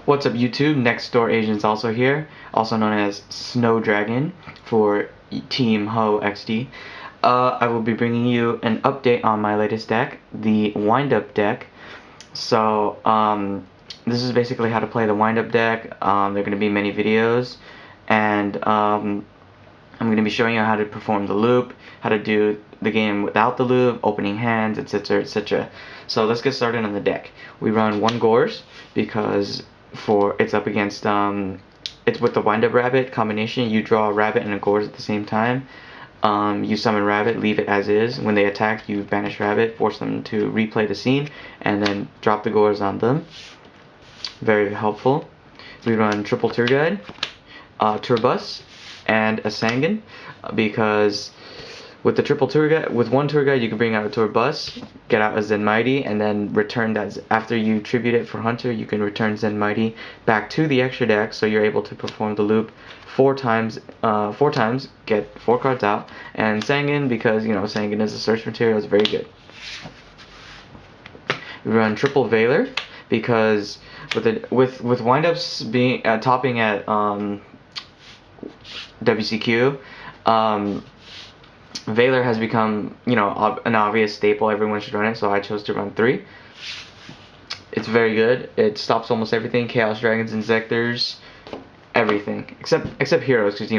What's up YouTube? Next Door Asian's also here, also known as Snow Dragon for Team Ho XD. I will be bringing you an update on my latest deck, the Wind Up deck. So, this is basically how to play the Wind Up deck. There are going to be many videos, and I'm going to be showing you how to perform the loop, how to do the game without the loop, opening hands, etc, etc. So let's get started on the deck. We run one Gores because it's up against it's with the Wind Up Rabbit combination. You draw a rabbit and a Gores at the same time. You summon rabbit, leave it as is. When they attack, you banish rabbit, force them to replay the scene, and then drop the Gores on them. Very helpful. We run triple tour guide, tour bus, and a Sangan, because with the triple tour guide, with one tour guide, you can bring out a tour bus, get out a Zen Mighty, and then return that. After you tribute it for Hunter, you can return Zen Mighty back to the extra deck, so you're able to perform the loop four times, get 4 cards out. And Sangan, because Sangan is a search material, is very good. We run triple Veiler because with windups being topping at WCQ, Veiler has become, an obvious staple. Everyone should run it, so I chose to run 3. It's very good. It stops almost everything: Chaos Dragons, Insectors, everything except heroes, because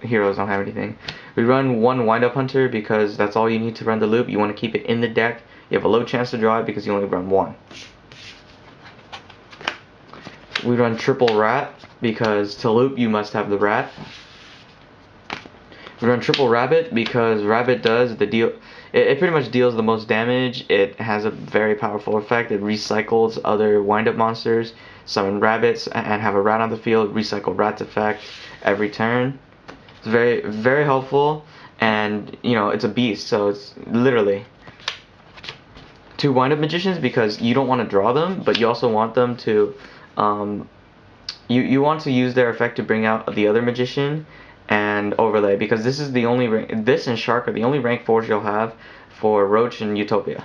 heroes don't have anything. We run one Wind Up Hunter because that's all you need to run the loop. You want to keep it in the deck. You have a low chance to draw it because you only run 1. We run triple Rat because to loop you must have the Rat. We run triple Rabbit because Rabbit does the deal. It pretty much deals the most damage. It has a very powerful effect. It recycles other wind-up monsters. Summon rabbits and have a rat on the field. Recycle rat's effect every turn. It's very, very helpful, and it's a beast. So it's literally 2 wind-up magicians because you don't want to draw them, but you also want them to. You want to use their effect to bring out the other magician and overlay, because this is the only this and Shark are the only rank 4s you'll have for Roach and Utopia.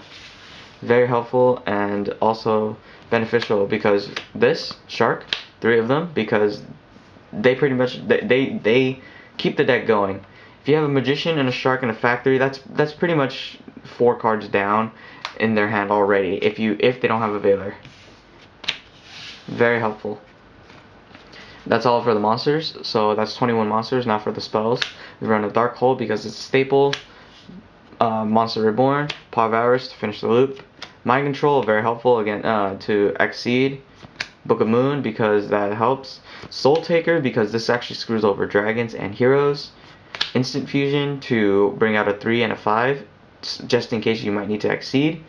Very helpful and also beneficial because this Shark, 3 of them, because they pretty much they keep the deck going. If you have a magician and a Shark and a factory, that's pretty much 4 cards down in their hand already if they don't have a Veiler. Very helpful. That's all for the monsters, so that's 21 monsters. Now for the spells. We run a Dark Hole because it's a staple. Monster Reborn, Paw of Avarice to finish the loop. Mind Control, very helpful again to exceed. Book of Moon because that helps. Soul Taker because this actually screws over dragons and heroes. Instant Fusion to bring out a 3 and a 5, just in case you might need to exceed.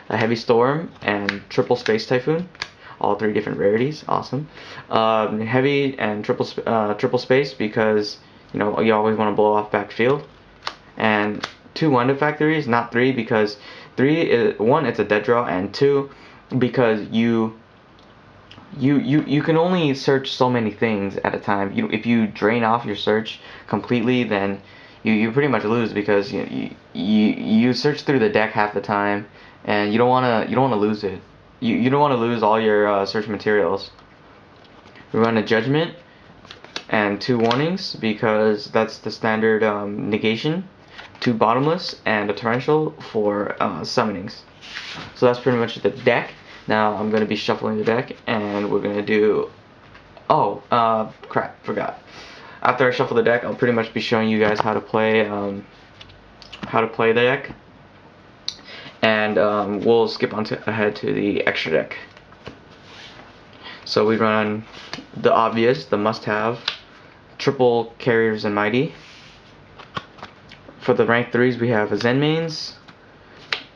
A Heavy Storm and triple Space Typhoon. All 3 different rarities, awesome. Heavy and triple space because you always want to blow off backfield. And 2 Wind Up Factories, not 3, because 3 is 1, it's a dead draw, and 2 because you can only search so many things at a time. If you drain off your search completely, then you pretty much lose, because you search through the deck half the time, and you don't want to lose it. You don't want to lose all your search materials. We run a Judgment and 2 Warnings because that's the standard negation. 2 Bottomless and a Torrential for summonings. So that's pretty much the deck. Now I'm going to be shuffling the deck, and we're going to do... Oh, crap, forgot. After I shuffle the deck, I'll pretty much be showing you guys how to play the deck. And we'll skip on ahead to the extra deck. So we run the obvious, the must-have, triple Carriers and Mighty. For the rank 3s, we have a Zen Mains,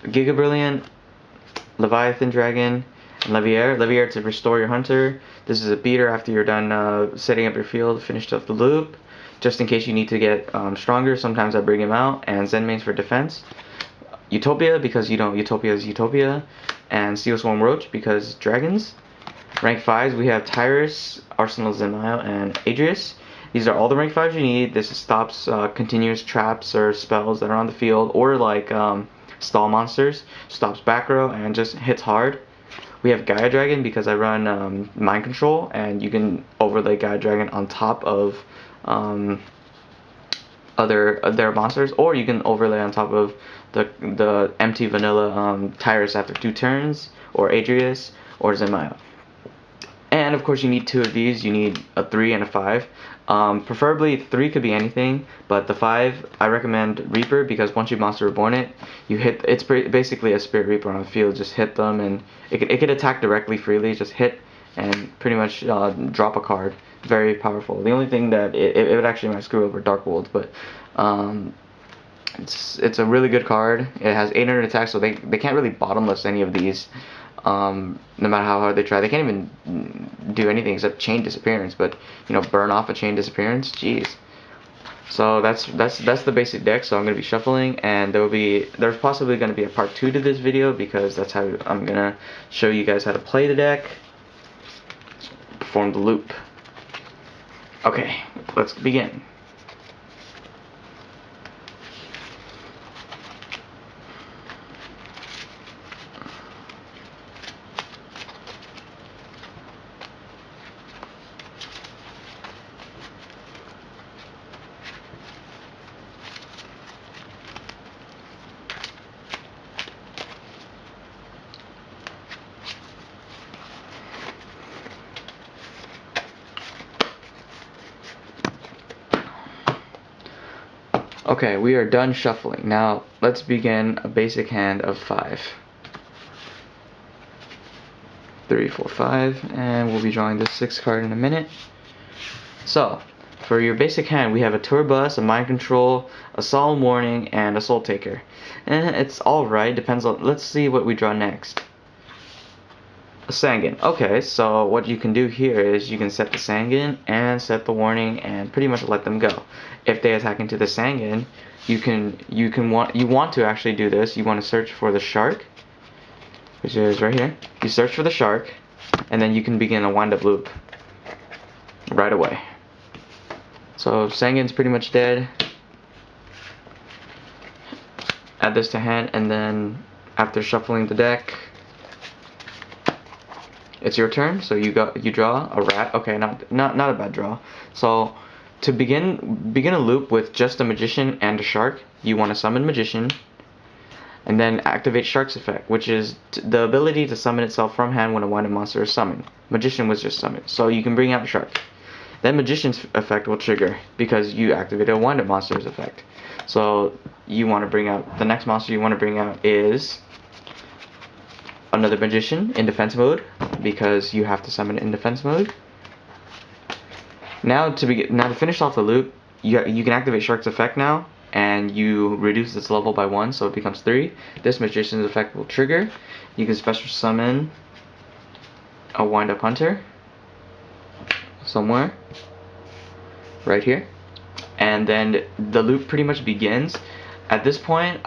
Giga Brilliant, Leviathan Dragon, and Levier. Levier to restore your Hunter. This is a beater after you're done setting up your field, finished up the loop. Just in case you need to get stronger, sometimes I bring him out. And Zen Mains for defense. Utopia because Utopia is Utopia, and Steel Swarm Roach because dragons. Rank 5s, we have Tyrus, Arsenal Zenmile, and Adrius. These are all the rank 5s you need. This stops continuous traps or spells that are on the field, or like stall monsters. Stops back row and just hits hard. We have Gaia Dragon because I run Mind Control, and you can overlay Gaia Dragon on top of their monsters, or you can overlay on top of the empty vanilla Tyrus after 2 turns, or Adrius, or Zenmaya. And of course you need 2 of these. You need a 3 and a 5. Preferably 3 could be anything, but the 5 I recommend Reaper, because once you Monster Reborn it, you hit. It's basically a Spirit Reaper on the field. Just hit them, and it could attack directly freely. Just hit and pretty much drop a card. Very powerful. The only thing that it would actually might screw over Dark World, but it's a really good card. It has 800 attack, so they can't really bottomless any of these. No matter how hard they try, they can't even do anything except chain disappearance. But you know, burn off a chain disappearance, jeez. So that's the basic deck. So I'm gonna be shuffling, and there's possibly gonna be a part 2 to this video, because that's how I'm gonna show you guys how to play the deck, perform the loop. Okay, let's begin. Okay, we are done shuffling. Now, let's begin a basic hand of 5. 3, 4, 5, and we'll be drawing the 6th card in a minute. So, for your basic hand, we have a Turbus, a Mind Control, a Solemn Warning, and a Soul Taker. And it's alright, depends on. Let's see what we draw next. A Sangan. Okay, so what you can do here is you can set the Sangan and set the warning and pretty much let them go. If they attack into the Sangan, you want to actually do this. You want to search for the shark, which is right here. You search for the shark, and then you can begin a wind-up loop right away. So Sangan's pretty much dead. Add this to hand, and then after shuffling the deck, it's your turn. So you draw a rat. Okay, not a bad draw. So to begin a loop with just a Magician and a Shark, you want to summon Magician, and then activate Shark's effect, which is the ability to summon itself from hand when a wind-up monster is summoned. Magician was just summoned, so you can bring out Shark. Then Magician's effect will trigger because you activated a wind-up monster's effect. So you want to bring out the next monster you want to bring out is another Magician in defense mode, because you have to summon it in defense mode. Now to finish off the loop, you can activate Shark's effect now, and you reduce its level by 1, so it becomes 3. This Magician's effect will trigger. You can special summon a wind-up hunter somewhere right here, and then the loop pretty much begins. At this point,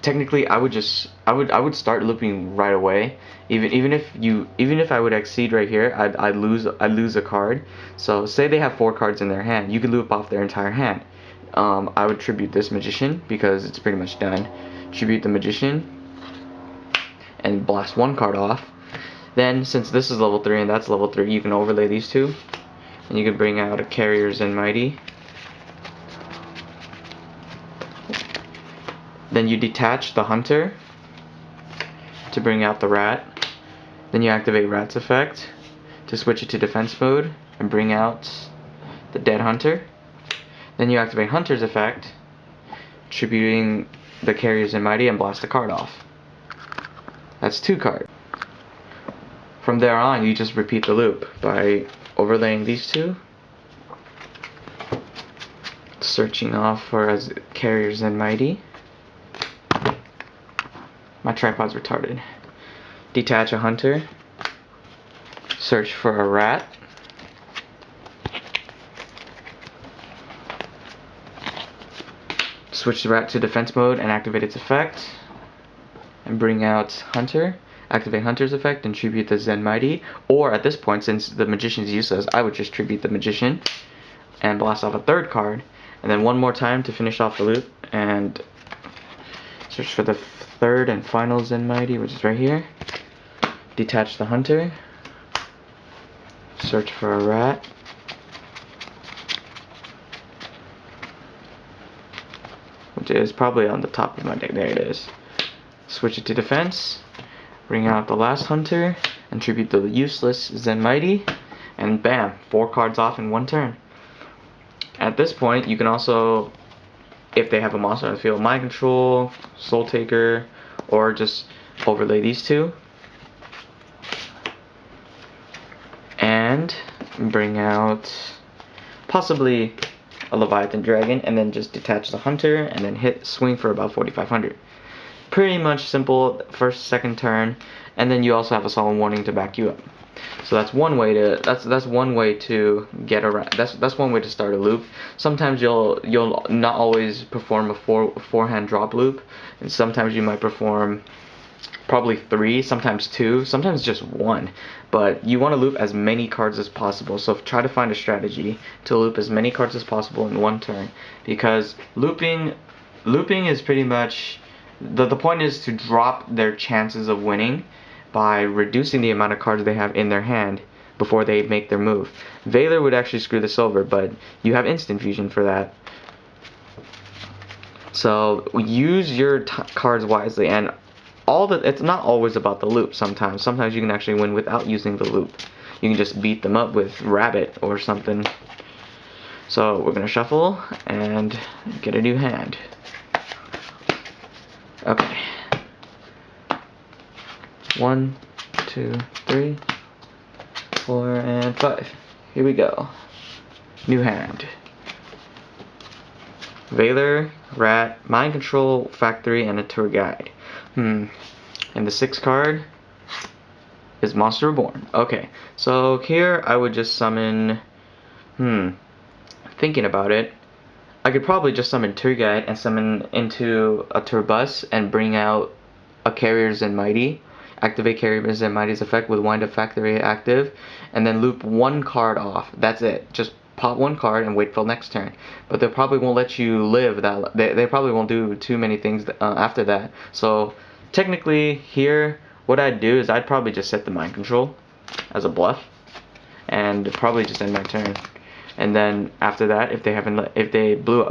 technically, I would start looping right away. Even if I would exceed right here, I'd lose a card. So say they have 4 cards in their hand, you could loop off their entire hand. I would tribute this Magician because it's pretty much done. Tribute the Magician and blast 1 card off. Then, since this is level 3 and that's level 3, you can overlay these 2, and you can bring out a Carrier Zen Mighty. Then you detach the Hunter to bring out the Rat. Then you activate Rat's effect to switch it to defense mode and bring out the dead Hunter. Then you activate Hunter's effect, tributing the Carrier Zen Mighty, and blast the card off. That's 2 cards. From there on, you just repeat the loop by overlaying these 2, searching off for Carrier Zen Mighty. My tripod's retarded. Detach a Hunter, search for a Rat, switch the Rat to defense mode and activate its effect, and bring out Hunter. Activate Hunter's effect and tribute the Zen Mighty. Or at this point, since the Magician's useless, I would just tribute the Magician and blast off a 3rd card, and then 1 more time to finish off the loop and search for the 3rd and final Zen Mighty, which is right here. detach the hunter, search for a rat, which is probably on the top of my deck. There it is. Switch it to defense, bring out the last hunter, and tribute the useless Zen Mighty, and bam, 4 cards off in 1 turn. At this point, you can also, if they have a monster on the field, Mind Control, Soul Taker, or just overlay these 2. And bring out possibly a Leviathan Dragon, and then just detach the hunter, and then swing for about 4,500. Pretty much simple first, second turn, and then you also have a Solemn Warning to back you up. So that's one way to that's one way to get around. That's one way to start a loop. Sometimes you'll not always perform a forehand drop loop, and sometimes you might perform probably 3, sometimes 2, sometimes just 1. But you want to loop as many cards as possible. So try to find a strategy to loop as many cards as possible in 1 turn, because looping is pretty much the point is to drop their chances of winning by reducing the amount of cards they have in their hand before they make their move. Valor would actually screw this over, but you have instant fusion for that. So use your cards wisely, and it's not always about the loop. Sometimes you can actually win without using the loop. You can just beat them up with Rabbit or something. So we're gonna shuffle and get a new hand. Okay. 1, 2, 3, 4, and 5. Here we go. New hand. Valor, Rat, Mind Control, Factory, and a Tour Guide. And the 6th card is Monster Reborn. Okay, so here I would just summon. Thinking about it, I could probably just summon Tour Guide and summon into a Tour Bus and bring out a Carrier Zen Mighty. Activate Carrier Zen Mighty's effect with Wind Up Factory active, and then loop 1 card off. That's it. Just pop 1 card and wait till next turn. But they probably won't let you live that. They probably won't do too many things after that. So technically here, what I'd do is I'd probably just set the Mind Control as a bluff, and probably just end my turn. And then after that,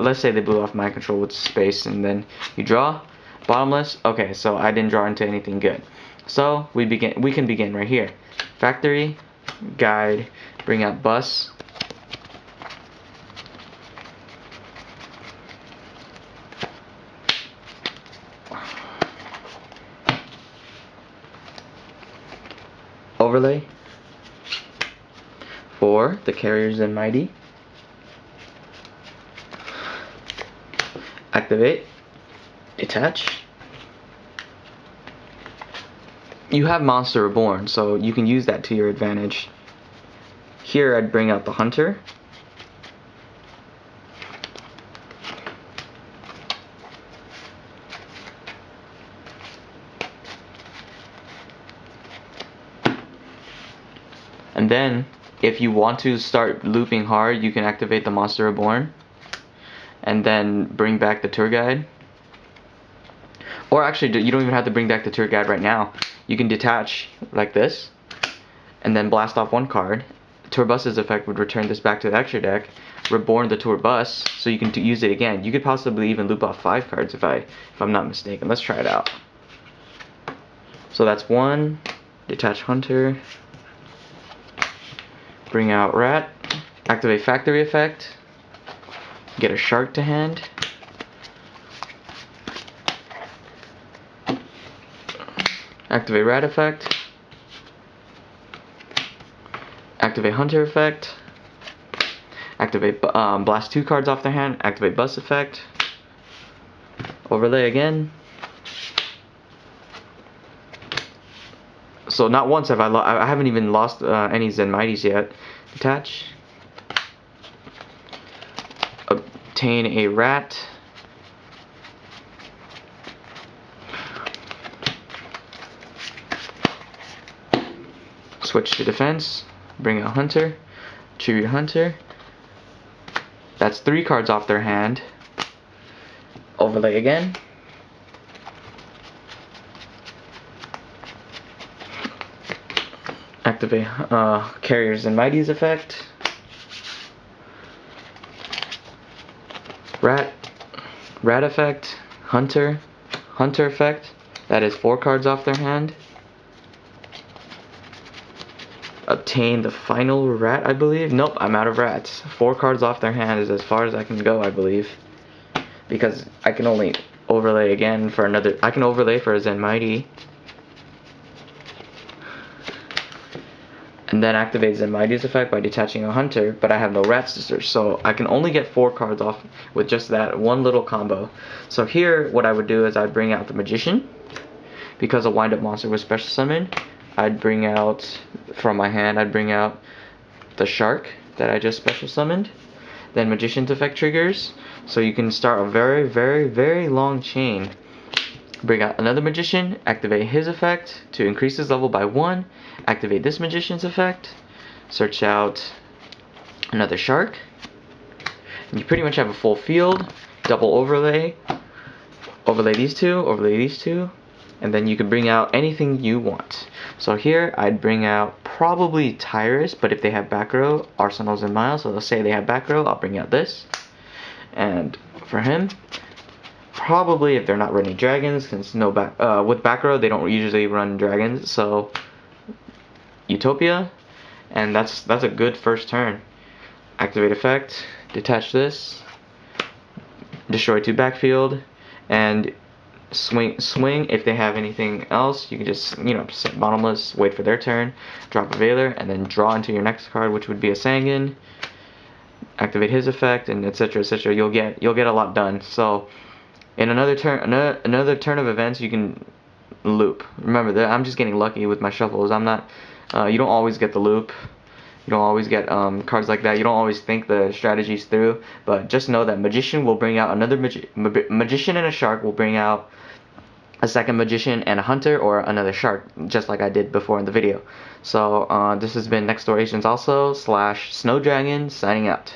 let's say they blew off Mind Control with space, and then you draw, bottomless. Okay, so I didn't draw into anything good. So we can begin right here. Factory, Guide, bring out Bus. Overlay for the Carrier Zen Mighty. Activate, detach. You have Monster Reborn, so you can use that to your advantage. Here I'd bring out the Hunter. And then, if you want to start looping hard, you can activate the Monster Reborn, and then bring back the Tour Guide. Or actually, you don't even have to bring back the Tour Guide right now. You can detach like this, and then blast off 1 card. Tour Bus's effect would return this back to the extra deck, reborn the Tour Bus, so you can use it again. You could possibly even loop off 5 cards if I'm not mistaken. Let's try it out. So that's 1, detach Hunter, bring out Rat, activate Factory effect, get a Shark to hand, activate Rat effect, activate Hunter effect, activate blast 2 cards off their hand, activate Bus effect, overlay again. So not once have I haven't even lost any Zen Mighties yet. Detach, obtain a Rat, switch to defense, bring out Hunter, tribute Hunter. That's 3 cards off their hand. Overlay again. activate Carrier's and Mighty's effect. Rat effect, Hunter effect. That is 4 cards off their hand. Obtain the final rat, I believe. Nope, I'm out of rats. 4 cards off their hand is as far as I can go, I believe. Because I can only overlay again for another. I can overlay for a Zen Mighty. And then activate Zen Mighty's effect by detaching a Hunter, but I have no rat sisters, so I can only get 4 cards off with just that one little combo. So here, what I would do is I'd bring out the Magician. Because a wind-up monster was special summoned, I'd bring out, from my hand, I'd bring out the Shark that I just special summoned. Then Magician's effect triggers, so you can start a very, very, very long chain. Bring out another Magician, activate his effect to increase his level by 1, activate this Magician's effect, search out another Shark, and you pretty much have a full field, double overlay, overlay these two, and then you can bring out anything you want. So here, I'd bring out probably Tyrus, but if they have back row, Arsenals and Miles, so let's say they have back row, I'll bring out this. And for him, probably if they're not running dragons, since no with back row they don't usually run dragons, so Utopia, and that's a good first turn. Activate effect, detach this, destroy 2 backfield, and swing. If they have anything else, you can just set bottomless, wait for their turn, drop a Veiler, and then draw into your next card, which would be a Sangan. Activate his effect, and etc. etc. You'll get a lot done. So in another turn of events, you can loop. Remember that I'm just getting lucky with my shuffles. I'm not. You don't always get the loop. You don't always get cards like that. You don't always think the strategies through. But just know that Magician will bring out another Magician, and a Shark will bring out a second Magician and a Hunter, or another Shark, just like I did before in the video. So this has been Next Door Agents also / Snow Dragon signing out.